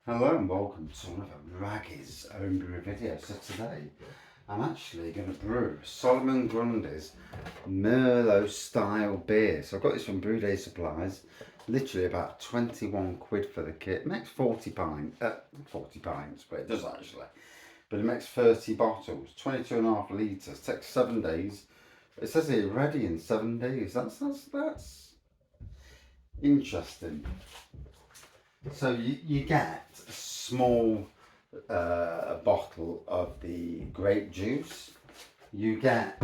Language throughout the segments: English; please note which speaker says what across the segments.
Speaker 1: Hello and welcome to another Raggy's Homebrew video. So today I'm actually going to brew Solomon Grundy's Merlot style beer. So I've got this from Brew Day Supplies, literally about 21 quid for the kit. It makes 40 pints, but it does actually. But it makes 30 bottles, 22.5 litres, takes 7 days. It says here ready in 7 days. That's interesting. So you get a small bottle of the grape juice. You get,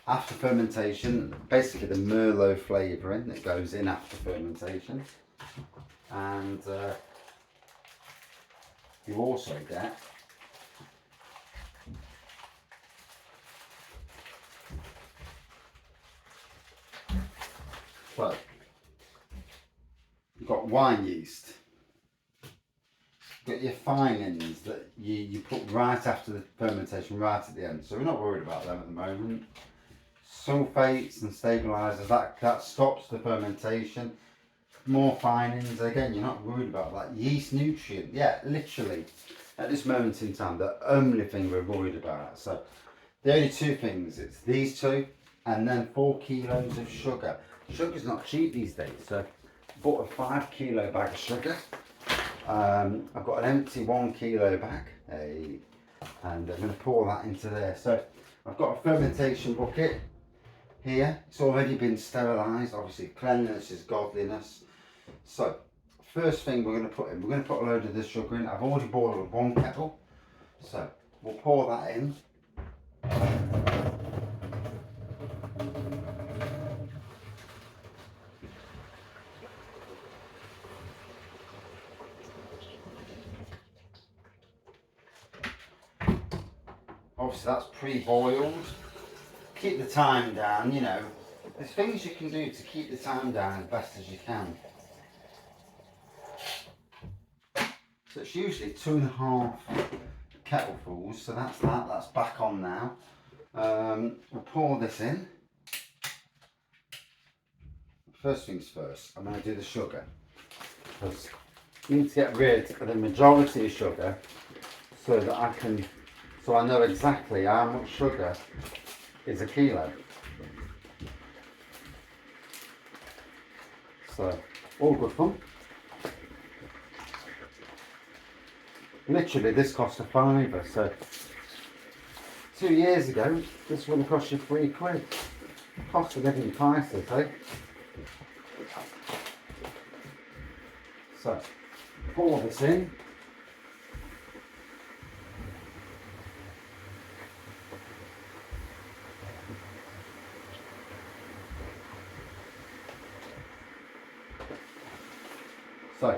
Speaker 1: after fermentation, basically the Merlot flavouring that goes in after fermentation. And you also get you've got wine yeast. Got your finings that you put right after the fermentation, right at the end. So we're not worried about them at the moment. Sulfates and stabilisers, that stops the fermentation. More finings, again, you're not worried about that. Yeast nutrient, yeah, literally, at this moment in time, the only thing we're worried about. So the only two things, it's these two, and then 4 kilos of sugar. Sugar's not cheap these days, so I bought a 5 kilo bag of sugar. I've got an empty 1 kilo bag, and I'm going to pour that into there. So I've got a fermentation bucket here. It's already been sterilised. Obviously, cleanliness is godliness. So first thing we're going to put in, we're going to put a load of this sugar in. I've already boiled 1 kettle, so we'll pour that in. Obviously that's pre-boiled. Keep the time down, you know. There's things you can do to keep the time down as best as you can. So it's usually 2.5 kettlefuls, so that's back on now. We'll pour this in. First things first, I'm going to do the sugar. Because you need to get rid of the majority of sugar so that I know exactly how much sugar is a kilo. So, all good fun. Literally, this cost a £5, so 2 years ago, this would have cost you 3 quid. Cost of living prices, eh? So, pour this in. So,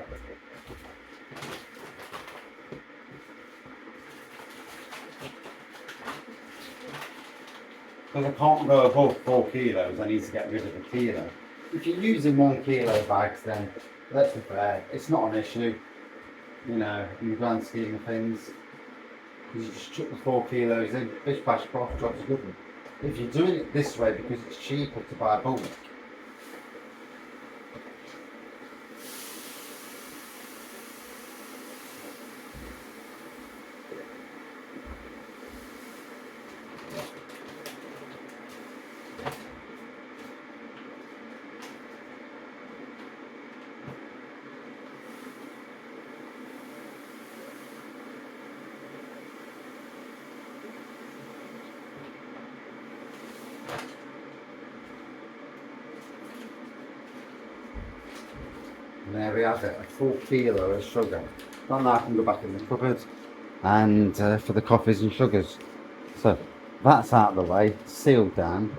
Speaker 1: because I can't go above 4 kilos, I need to get rid of a kilo. If you're using 1 kilo bags, then let's be fair, it's not an issue, you know, in the grand scheme of things. You just chuck the 4 kilos in, bish bash bosh, job's a good one. If you're doing it this way because it's cheaper to buy bulk, and there we have it, a full kilo of sugar. Then I can go back in the cupboard and for the coffees and sugars. So that's out of the way, sealed down.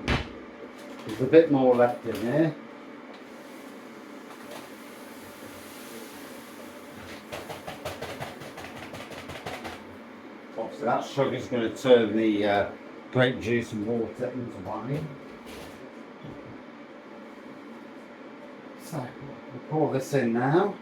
Speaker 1: There's a bit more left in here. Obviously that sugar's going to turn the grape juice and water into wine. So we'll pour this in now.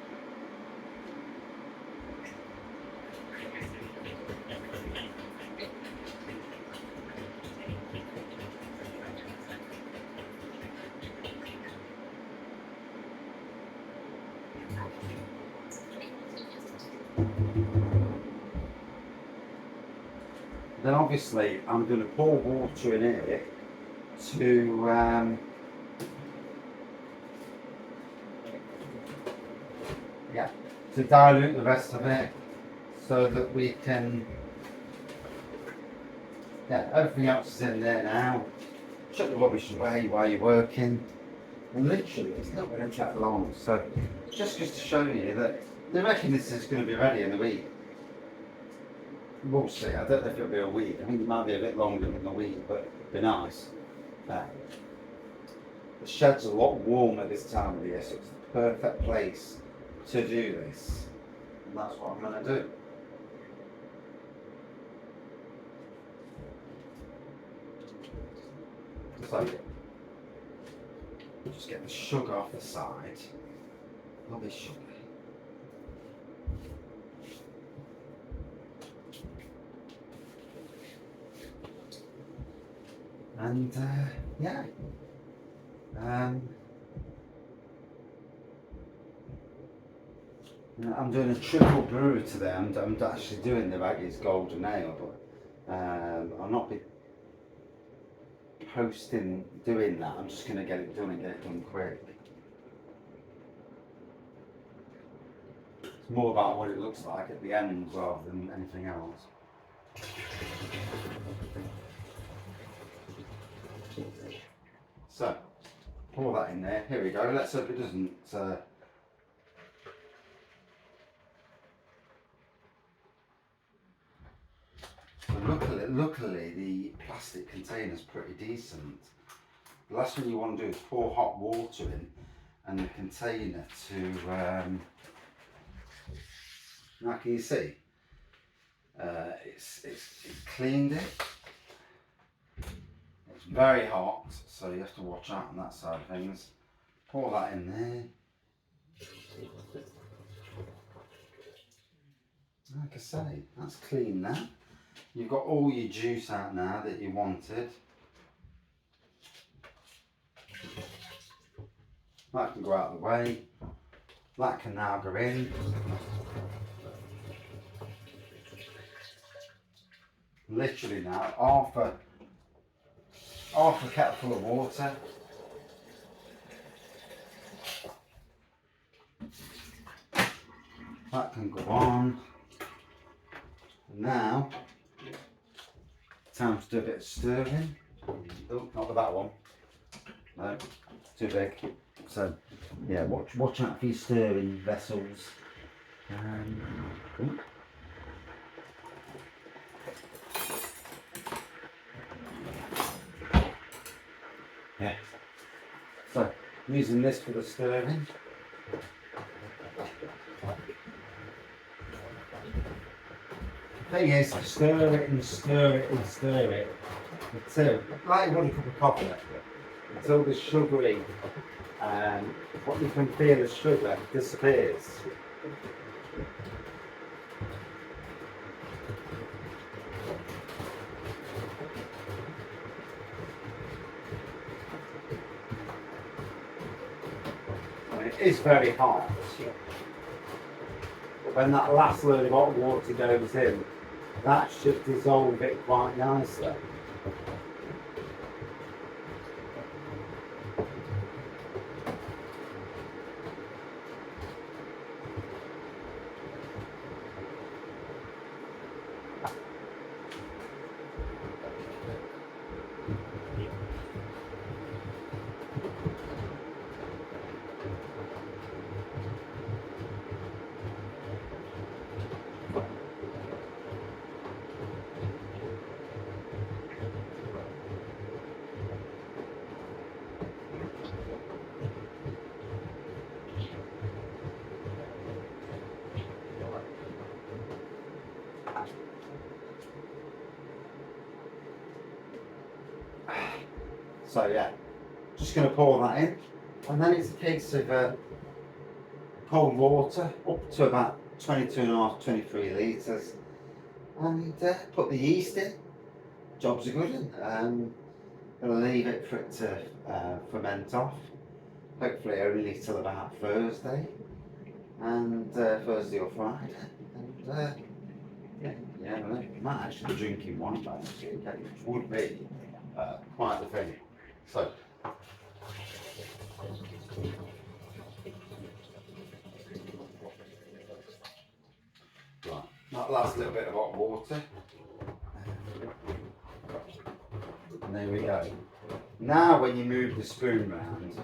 Speaker 1: Then obviously I'm going to pour water in here to yeah, to dilute the rest of it, so that we can, yeah, everything else is in there now. Chuck the rubbish away while you're working. And literally, it's not going to take long. So, just to show you that they reckon this is going to be ready in a week. We'll see. I don't know if it'll be a week. I think it might be a bit longer than a week, but it'll be nice. The shed's a lot warmer this time of year, so it's the perfect place to do this. And that's what I'm going to do. So, just get the sugar off the side. Lovely sugar. And yeah. I'm doing a triple brew today. I'm actually doing the Ragged's Golden Ale, but I'll not be posting doing that. I'm just going to get it done and get it done quick. It's more about what it looks like at the end rather than anything else. So, pour that in there. Here we go. Let's hope it doesn't. Luckily, the plastic container is pretty decent. The last thing you want to do is pour hot water in and the container to. Now, can you see? It's cleaned it. It's very hot, so you have to watch out on that side of things. Pour that in there. Like I say, that's clean now. You've got all your juice out now that you wanted. That can go out of the way. That can now go in. Literally now, half a kettle full of water. That can go on. And now, time to do a bit of stirring. Oh, not with that one. No, too big. So, yeah, watch out for your stirring vessels. Yeah. So, I'm using this for the stirring. The thing is, stir it and stir it and stir it until, like you want a cup of coffee, until the sugary, what you can feel as sugar disappears. It is very hot, but when that last load of hot water goes in, that should dissolve it quite nicely. So yeah, just going to pour that in, and then it's a case of cold water up to about 22.5, 23 litres, and put the yeast in. Jobs are good. Going to leave it for it to ferment off, hopefully only till about Thursday, and Thursday or Friday, and Yeah, well, I might actually be drinking one by this weekend, which would be quite the thing. So, right, that last little bit of hot water. And there we go. Now when you move the spoon round,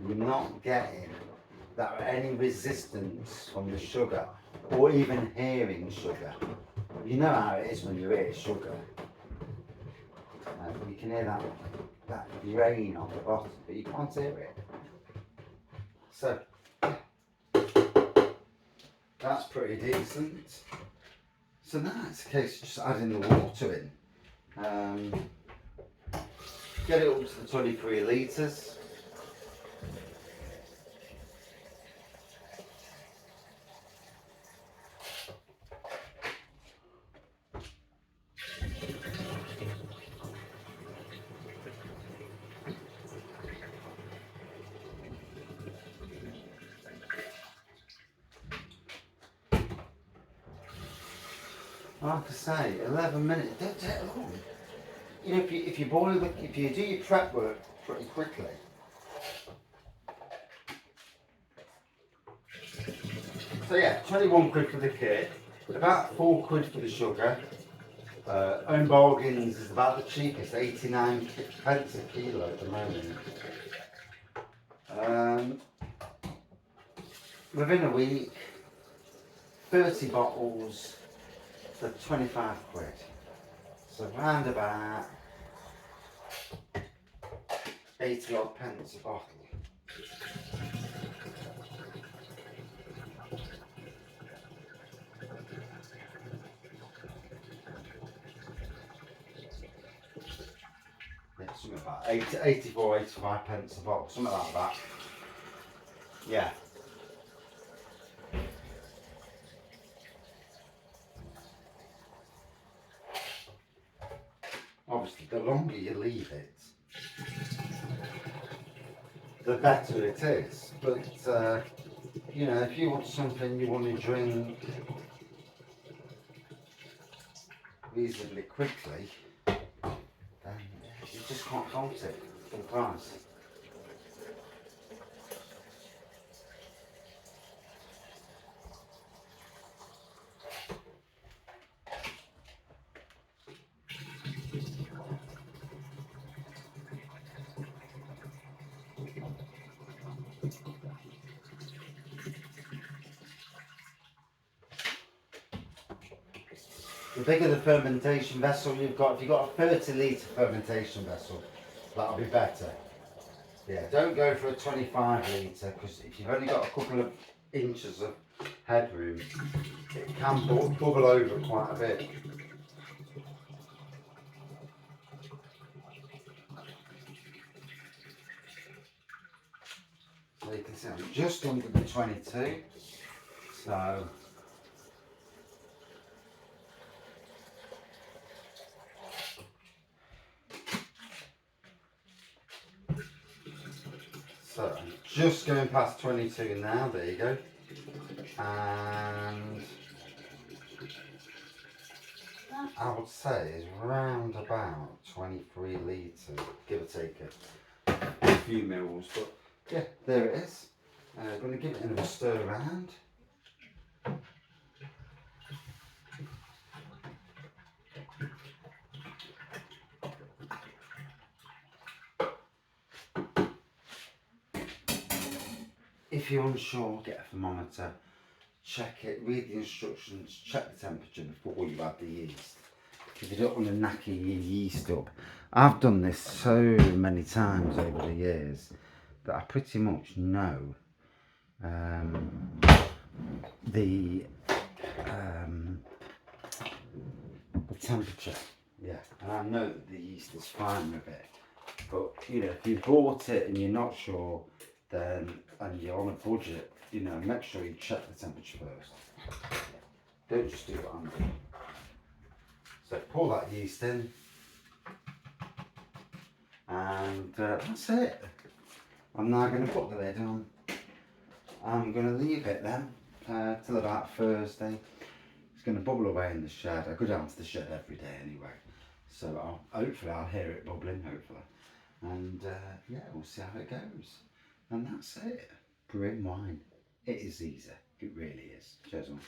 Speaker 1: you're not getting that any resistance from the sugar or even hearing sugar. You know how it is when you hear sugar. You can hear that grain on the bottom, but you can't hear it. So that's pretty decent. So now it's a case of just adding the water in. Get it up to the 23 litres. Like I say, 11 minutes, don't take long. You know, if you do your prep work pretty quickly. So yeah, 21 quid for the kit, about 4 quid for the sugar. Own Bargains is about the cheapest, 89 pence a kilo at the moment. Within a week, 30 bottles for 25 quid. So round about 80 odd pence a bottle. Yeah, something about 84, 85 pence a bottle, something like that. Yeah. Obviously, the longer you leave it, the better it is. But, you know, if you want something you want to drink reasonably quickly, then you just can't fault it for the price. The bigger the fermentation vessel you've got, if you've got a 30 litre fermentation vessel, that'll be better. Yeah, don't go for a 25 litre, because if you've only got a couple of inches of headroom, it can bubble over quite a bit. So you can see I'm just under the 22, so I'm just going past 22 now, there you go, and I would say is round about 23 litres, give or take a few mils, but yeah, there it is. Going to give it another stir around. If you're unsure, get a thermometer, check it, read the instructions, check the temperature before you add the yeast. Because you don't want to knacker your yeast up. I've done this so many times over the years that I pretty much know the temperature. Yeah, and I know that the yeast is fine with it. But you know, if you bought it and you're not sure, then and you're on a budget, you know, make sure you check the temperature first. Don't just do what I'm doing. So pour that yeast in, and that's it. I'm now going to put the lid on. I'm going to leave it then till about Thursday. It's going to bubble away in the shed. I go down to the shed every day anyway, so hopefully I'll hear it bubbling, hopefully. And yeah, we'll see how it goes. And that's it. Brewing wine. It is easy. It really is. Cheers, man.